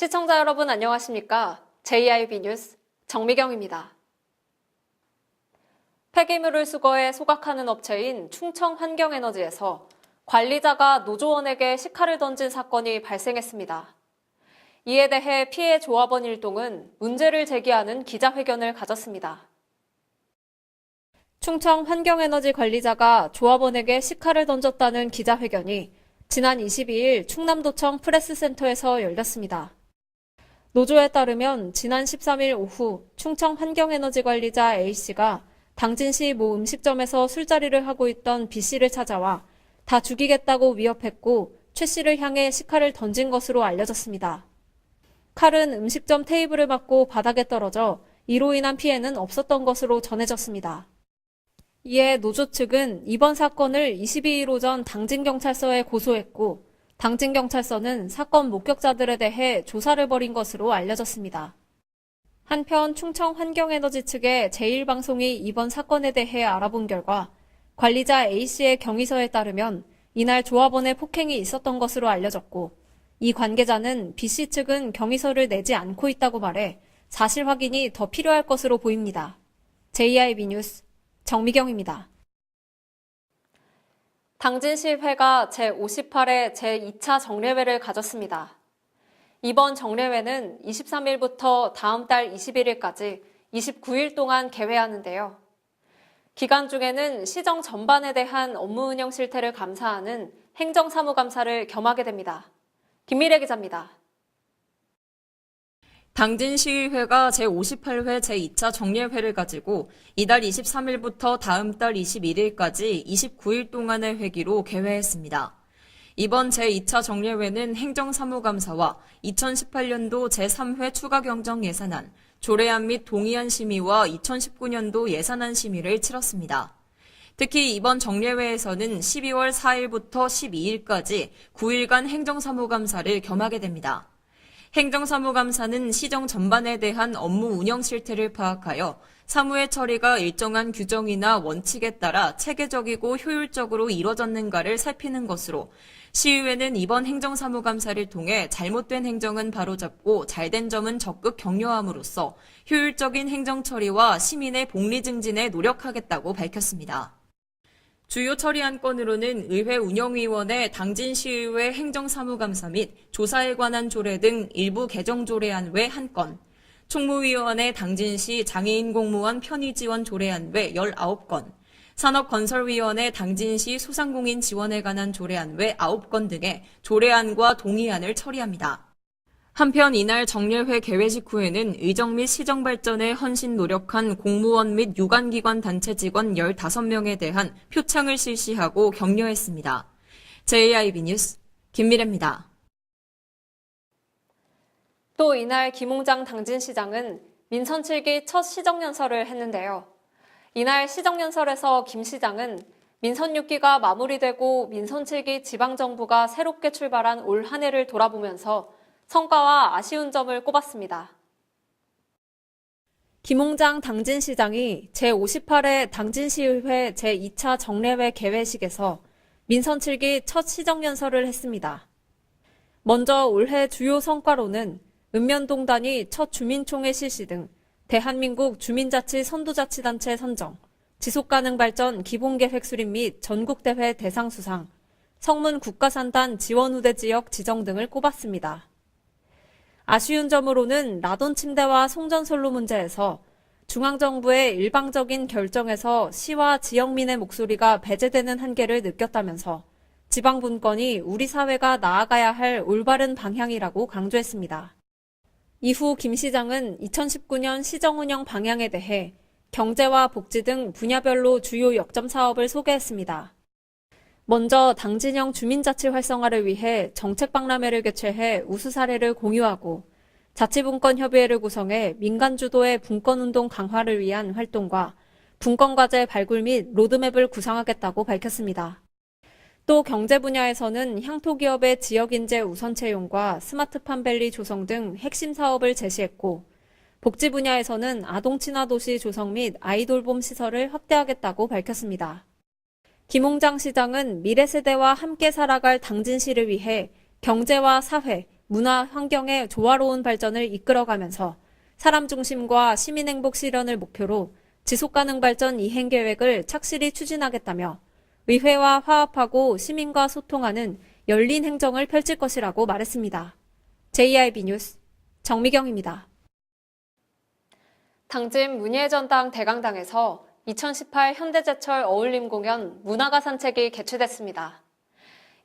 시청자 여러분 안녕하십니까? JIB 뉴스 정미경입니다. 폐기물을 수거해 소각하는 업체인 충청환경에너지에서 관리자가 노조원에게 식칼을 던진 사건이 발생했습니다. 이에 대해 피해 조합원 일동은 문제를 제기하는 기자회견을 가졌습니다. 충청환경에너지 관리자가 조합원에게 식칼을 던졌다는 기자회견이 지난 22일 충남도청 프레스센터에서 열렸습니다. 노조에 따르면 지난 13일 오후 충청환경에너지 관리자 A씨가 당진시 모 음식점에서 술자리를 하고 있던 B씨를 찾아와 다 죽이겠다고 위협했고 최씨를 향해 식칼을 던진 것으로 알려졌습니다. 칼은 음식점 테이블을 맞고 바닥에 떨어져 이로 인한 피해는 없었던 것으로 전해졌습니다. 이에 노조 측은 이번 사건을 22일 오전 당진경찰서에 고소했고 당진경찰서는 사건 목격자들에 대해 조사를 벌인 것으로 알려졌습니다. 한편 충청환경에너지 측의 제1방송이 이번 사건에 대해 알아본 결과 관리자 A씨의 경위서에 따르면 이날 조합원의 폭행이 있었던 것으로 알려졌고 이 관계자는 B씨 측은 경위서를 내지 않고 있다고 말해 사실 확인이 더 필요할 것으로 보입니다. JIB 뉴스 정미경입니다. 당진시회가 제58회 제2차 정례회를 가졌습니다. 이번 정례회는 23일부터 다음 달 21일까지 29일 동안 개회하는데요. 기간 중에는 시정 전반에 대한 업무 운영 실태를 감사하는 행정사무감사를 겸하게 됩니다. 김미래 기자입니다. 당진시의회가 제58회 제2차 정례회를 가지고 이달 23일부터 다음 달 21일까지 29일 동안의 회기로 개회했습니다. 이번 제2차 정례회는 행정사무감사와 2018년도 제3회 추가경정 예산안, 조례안 및 동의안 심의와 2019년도 예산안 심의를 치렀습니다. 특히 이번 정례회에서는 12월 4일부터 12일까지 9일간 행정사무감사를 겸하게 됩니다. 행정사무감사는 시정 전반에 대한 업무 운영 실태를 파악하여 사무의 처리가 일정한 규정이나 원칙에 따라 체계적이고 효율적으로 이뤄졌는가를 살피는 것으로 시의회는 이번 행정사무감사를 통해 잘못된 행정은 바로잡고 잘된 점은 적극 격려함으로써 효율적인 행정 처리와 시민의 복리 증진에 노력하겠다고 밝혔습니다. 주요 처리 안건으로는 의회 운영위원회 당진시의회 행정사무감사 및 조사에 관한 조례 등 일부 개정 조례안 외 1건, 총무위원회 당진시 장애인 공무원 편의 지원 조례안 외 19건, 산업건설위원회 당진시 소상공인 지원에 관한 조례안 외 9건 등의 조례안과 동의안을 처리합니다. 한편 이날 정례회 개회 직후에는 의정 및 시정 발전에 헌신 노력한 공무원 및 유관기관 단체 직원 15명에 대한 표창을 실시하고 격려했습니다. JIB 뉴스 김미래입니다. 또 이날 김홍장 당진시장은 민선 7기 첫 시정연설을 했는데요. 이날 시정연설에서 김 시장은 민선 6기가 마무리되고 민선 7기 지방정부가 새롭게 출발한 올 한 해를 돌아보면서 성과와 아쉬운 점을 꼽았습니다. 김홍장 당진시장이 제58회 당진시의회 제2차 정례회 개회식에서 민선 7기 첫 시정연설을 했습니다. 먼저 올해 주요 성과로는 읍면동단위 첫 주민총회 실시 등 대한민국 주민자치 선도자치단체 선정, 지속가능 발전 기본계획 수립 및 전국대회 대상 수상, 성문 국가산단 지원우대 지역 지정 등을 꼽았습니다. 아쉬운 점으로는 라돈 침대와 송전솔로 문제에서 중앙정부의 일방적인 결정에서 시와 지역민의 목소리가 배제되는 한계를 느꼈다면서 지방분권이 우리 사회가 나아가야 할 올바른 방향이라고 강조했습니다. 이후 김 시장은 2019년 시정운영 방향에 대해 경제와 복지 등 분야별로 주요 역점 사업을 소개했습니다. 먼저 당진형 주민자치 활성화를 위해 정책박람회를 개최해 우수 사례를 공유하고 자치분권협의회를 구성해 민간 주도의 분권운동 강화를 위한 활동과 분권과제 발굴 및 로드맵을 구상하겠다고 밝혔습니다. 또 경제 분야에서는 향토기업의 지역인재 우선 채용과 스마트팜밸리 조성 등 핵심 사업을 제시했고 복지 분야에서는 아동친화도시 조성 및 아이돌봄 시설을 확대하겠다고 밝혔습니다. 김홍장 시장은 미래 세대와 함께 살아갈 당진시를 위해 경제와 사회, 문화 환경의 조화로운 발전을 이끌어가면서 사람 중심과 시민 행복 실현을 목표로 지속가능 발전 이행 계획을 착실히 추진하겠다며 의회와 화합하고 시민과 소통하는 열린 행정을 펼칠 것이라고 말했습니다. JIB 뉴스 정미경입니다. 당진 문예전당 대강당에서 2018 현대제철 어울림 공연 문화가 산책이 개최됐습니다.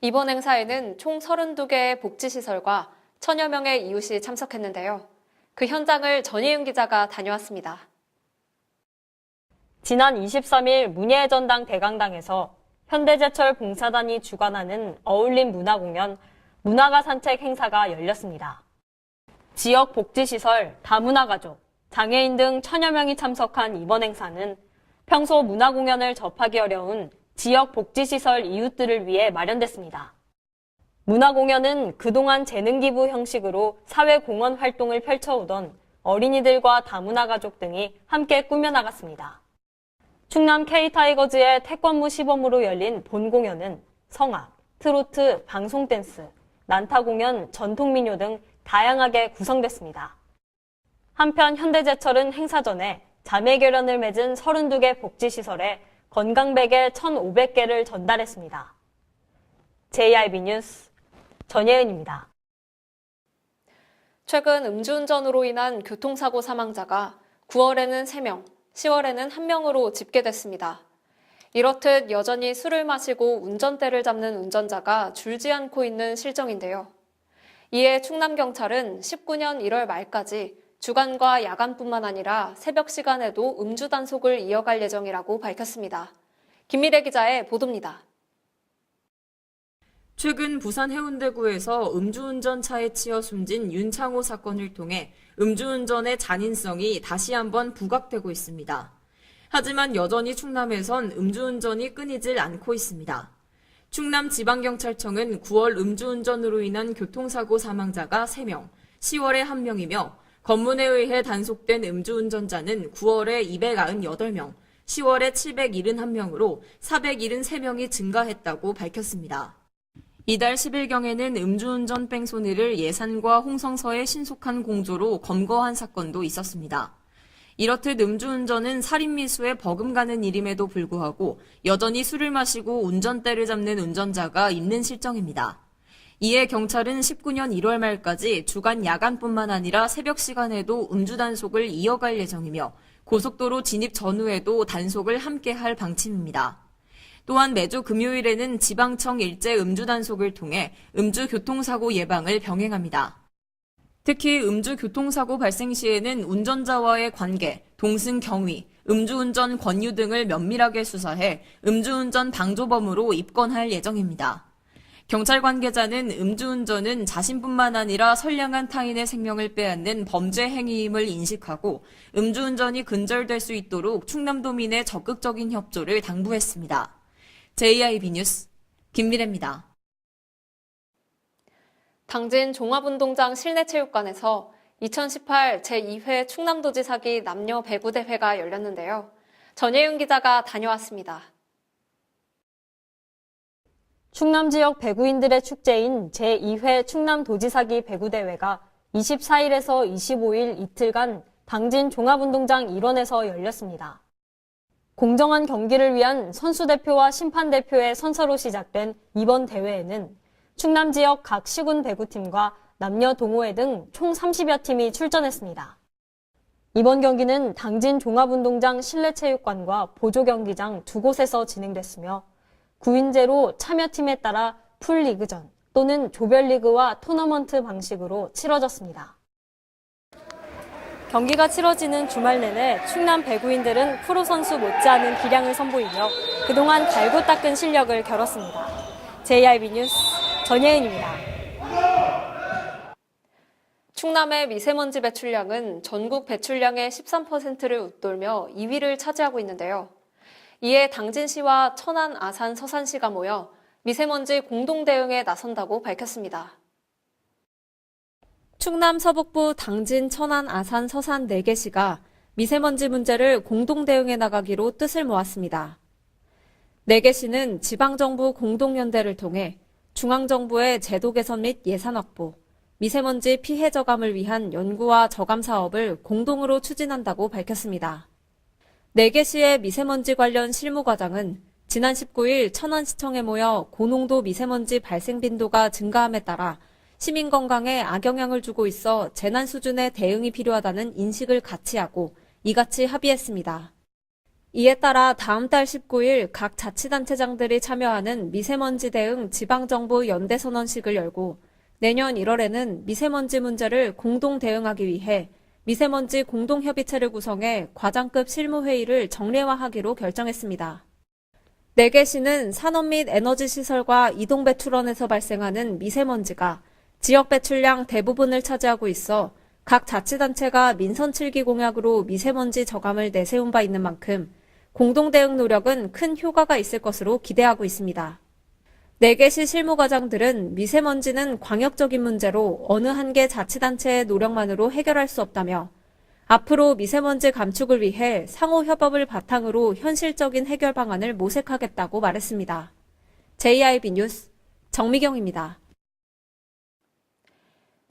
이번 행사에는 총 32개의 복지시설과 1000여 명의 이웃이 참석했는데요. 그 현장을 전혜윤 기자가 다녀왔습니다. 지난 23일 문예전당 대강당에서 현대제철 봉사단이 주관하는 어울림 문화공연 문화가 산책 행사가 열렸습니다. 지역 복지시설, 다문화가족, 장애인 등 1000여 명이 참석한 이번 행사는 평소 문화공연을 접하기 어려운 지역 복지시설 이웃들을 위해 마련됐습니다. 문화공연은 그동안 재능기부 형식으로 사회공헌 활동을 펼쳐오던 어린이들과 다문화가족 등이 함께 꾸며나갔습니다. 충남 K타이거즈의 태권무 시범으로 열린 본 공연은 성악, 트로트, 방송댄스, 난타공연, 전통민요 등 다양하게 구성됐습니다. 한편 현대제철은 행사 전에 자매결연을 맺은 32개 복지시설에 건강베개 1,500개를 전달했습니다. JIB 뉴스 전예은입니다. 최근 음주운전으로 인한 교통사고 사망자가 9월에는 3명, 10월에는 1명으로 집계됐습니다. 이렇듯 여전히 술을 마시고 운전대를 잡는 운전자가 줄지 않고 있는 실정인데요. 이에 충남경찰은 19년 1월 말까지 주간과 야간뿐만 아니라 새벽 시간에도 음주 단속을 이어갈 예정이라고 밝혔습니다. 김미래 기자의 보도입니다. 최근 부산 해운대구에서 음주운전 차에 치여 숨진 윤창호 사건을 통해 음주운전의 잔인성이 다시 한번 부각되고 있습니다. 하지만 여전히 충남에선 음주운전이 끊이질 않고 있습니다. 충남지방경찰청은 9월 음주운전으로 인한 교통사고 사망자가 3명, 10월에 1명이며 검문에 의해 단속된 음주운전자는 9월에 298명, 10월에 771명으로 473명이 증가했다고 밝혔습니다. 이달 10일경에는 음주운전 뺑소니를 예산과 홍성서의 신속한 공조로 검거한 사건도 있었습니다. 이렇듯 음주운전은 살인미수에 버금가는 일임에도 불구하고 여전히 술을 마시고 운전대를 잡는 운전자가 있는 실정입니다. 이에 경찰은 19년 1월 말까지 주간 야간뿐만 아니라 새벽 시간에도 음주 단속을 이어갈 예정이며 고속도로 진입 전후에도 단속을 함께 할 방침입니다. 또한 매주 금요일에는 지방청 일제 음주 단속을 통해 음주 교통사고 예방을 병행합니다. 특히 음주 교통사고 발생 시에는 운전자와의 관계, 동승 경위, 음주운전 권유 등을 면밀하게 수사해 음주운전 방조범으로 입건할 예정입니다. 경찰 관계자는 음주운전은 자신뿐만 아니라 선량한 타인의 생명을 빼앗는 범죄 행위임을 인식하고 음주운전이 근절될 수 있도록 충남도민의 적극적인 협조를 당부했습니다. JIB 뉴스 김미래입니다. 당진 종합운동장 실내체육관에서 2018 제2회 충남도지사기 남녀 배구대회가 열렸는데요. 전예윤 기자가 다녀왔습니다. 충남 지역 배구인들의 축제인 제2회 충남도지사기 배구대회가 24일에서 25일 이틀간 당진 종합운동장 일원에서 열렸습니다. 공정한 경기를 위한 선수대표와 심판대표의 선서로 시작된 이번 대회에는 충남 지역 각 시군 배구팀과 남녀 동호회 등 총 30여 팀이 출전했습니다. 이번 경기는 당진 종합운동장 실내체육관과 보조경기장 두 곳에서 진행됐으며 9인제로 참여팀에 따라 풀리그전 또는 조별리그와 토너먼트 방식으로 치러졌습니다. 경기가 치러지는 주말 내내 충남 배구인들은 프로 선수 못지않은 기량을 선보이며 그동안 갈고 닦은 실력을 겨뤘습니다. JIB 뉴스 전예은입니다. 충남의 미세먼지 배출량은 전국 배출량의 13%를 웃돌며 2위를 차지하고 있는데요. 이에 당진시와 천안, 아산, 서산시가 모여 미세먼지 공동대응에 나선다고 밝혔습니다. 충남 서북부 당진, 천안, 아산, 서산 4개 시가 미세먼지 문제를 공동대응해 나가기로 뜻을 모았습니다. 4개 시는 지방정부 공동연대를 통해 중앙정부의 제도 개선 및 예산 확보, 미세먼지 피해 저감을 위한 연구와 저감 사업을 공동으로 추진한다고 밝혔습니다. 4개 시의 미세먼지 관련 실무과장은 지난 19일 천안시청에 모여 고농도 미세먼지 발생 빈도가 증가함에 따라 시민 건강에 악영향을 주고 있어 재난 수준의 대응이 필요하다는 인식을 같이 하고 이같이 합의했습니다. 이에 따라 다음 달 19일 각 자치단체장들이 참여하는 미세먼지 대응 지방정부 연대선언식을 열고 내년 1월에는 미세먼지 문제를 공동 대응하기 위해 미세먼지 공동협의체를 구성해 과장급 실무회의를 정례화하기로 결정했습니다. 4개 시는 산업 및 에너지 시설과 이동 배출원에서 발생하는 미세먼지가 지역 배출량 대부분을 차지하고 있어 각 자치단체가 민선 7기 공약으로 미세먼지 저감을 내세운 바 있는 만큼 공동 대응 노력은 큰 효과가 있을 것으로 기대하고 있습니다. 4개 시 실무과장들은 미세먼지는 광역적인 문제로 어느 한 개 자치단체의 노력만으로 해결할 수 없다며 앞으로 미세먼지 감축을 위해 상호 협업을 바탕으로 현실적인 해결 방안을 모색하겠다고 말했습니다. JIB 뉴스 정미경입니다.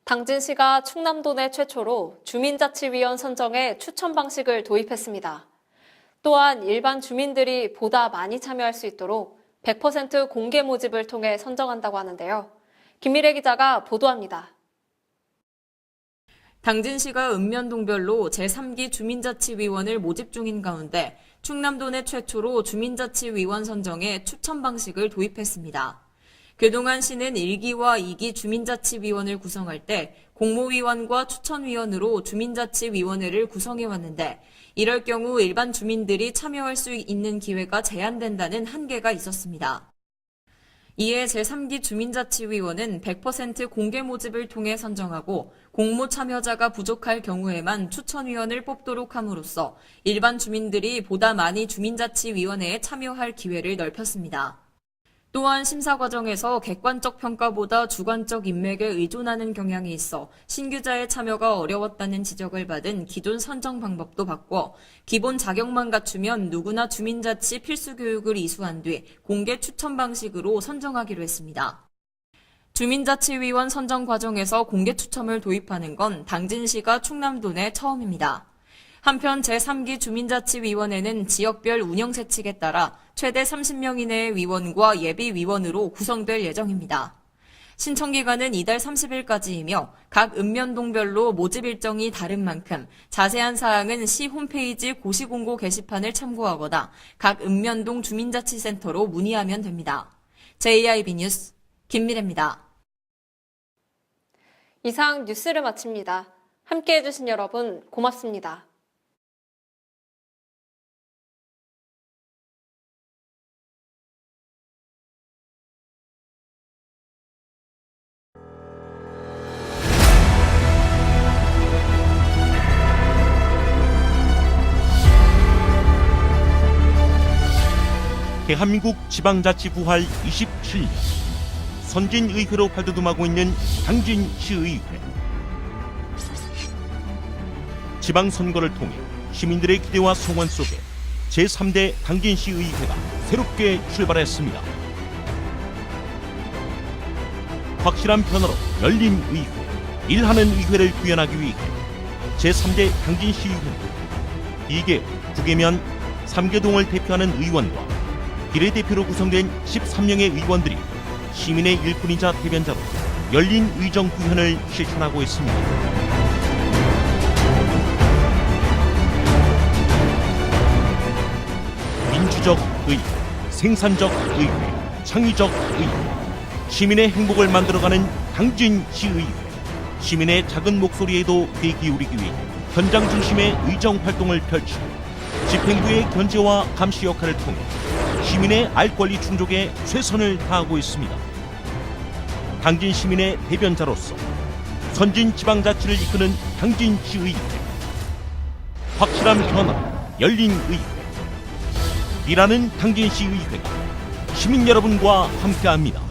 당진시가 충남도 내 최초로 주민자치위원 선정에 추천 방식을 도입했습니다. 또한 일반 주민들이 보다 많이 참여할 수 있도록 100% 공개 모집을 통해 선정한다고 하는데요. 김미래 기자가 보도합니다. 당진시가 읍면동별로 제3기 주민자치위원을 모집 중인 가운데 충남도 내 최초로 주민자치위원 선정에 추천 방식을 도입했습니다. 그동안 시는 1기와 2기 주민자치위원을 구성할 때 공모위원과 추천위원으로 주민자치위원회를 구성해왔는데 이럴 경우 일반 주민들이 참여할 수 있는 기회가 제한된다는 한계가 있었습니다. 이에 제3기 주민자치위원은 100% 공개 모집을 통해 선정하고 공모 참여자가 부족할 경우에만 추천위원을 뽑도록 함으로써 일반 주민들이 보다 많이 주민자치위원회에 참여할 기회를 넓혔습니다. 또한 심사 과정에서 객관적 평가보다 주관적 인맥에 의존하는 경향이 있어 신규자의 참여가 어려웠다는 지적을 받은 기존 선정 방법도 바꿔 기본 자격만 갖추면 누구나 주민자치 필수 교육을 이수한 뒤 공개 추천 방식으로 선정하기로 했습니다. 주민자치위원 선정 과정에서 공개 추첨을 도입하는 건 당진시가 충남도 내 처음입니다. 한편 제3기 주민자치위원회는 지역별 운영세칙에 따라 최대 30명 이내의 위원과 예비위원으로 구성될 예정입니다. 신청기간은 이달 30일까지이며 각 읍면동별로 모집 일정이 다른 만큼 자세한 사항은 시 홈페이지 고시공고 게시판을 참고하거나 각 읍면동 주민자치센터로 문의하면 됩니다. JIB 뉴스 김미래입니다. 이상 뉴스를 마칩니다. 함께해 주신 여러분 고맙습니다. 대한민국 지방자치 부활 27년 선진의회로 발돋움하고 있는 당진시의회. 지방선거를 통해 시민들의 기대와 소원 속에 제3대 당진시의회가 새롭게 출발했습니다. 확실한 변화로 열린 의회, 일하는 의회를 구현하기 위해 제3대 당진시의회는 2개, 9개면 3개동을 대표하는 의원과 비례대표로 구성된 13명의 의원들이 시민의 일꾼이자 대변자로 열린 의정 구현을 실천하고 있습니다. 민주적 의회, 생산적 의회, 창의적 의회, 시민의 행복을 만들어가는 당진시의회, 시민의 작은 목소리에도 귀 기울이기 위해 현장 중심의 의정 활동을 펼치고 집행부의 견제와 감시 역할을 통해 시민의 알 권리 충족에 최선을 다하고 있습니다. 당진 시민의 대변자로서 선진 지방자치를 이끄는 당진시의회. 확실한 변화, 열린 의회. 일하는 당진시의회가 시민 여러분과 함께합니다.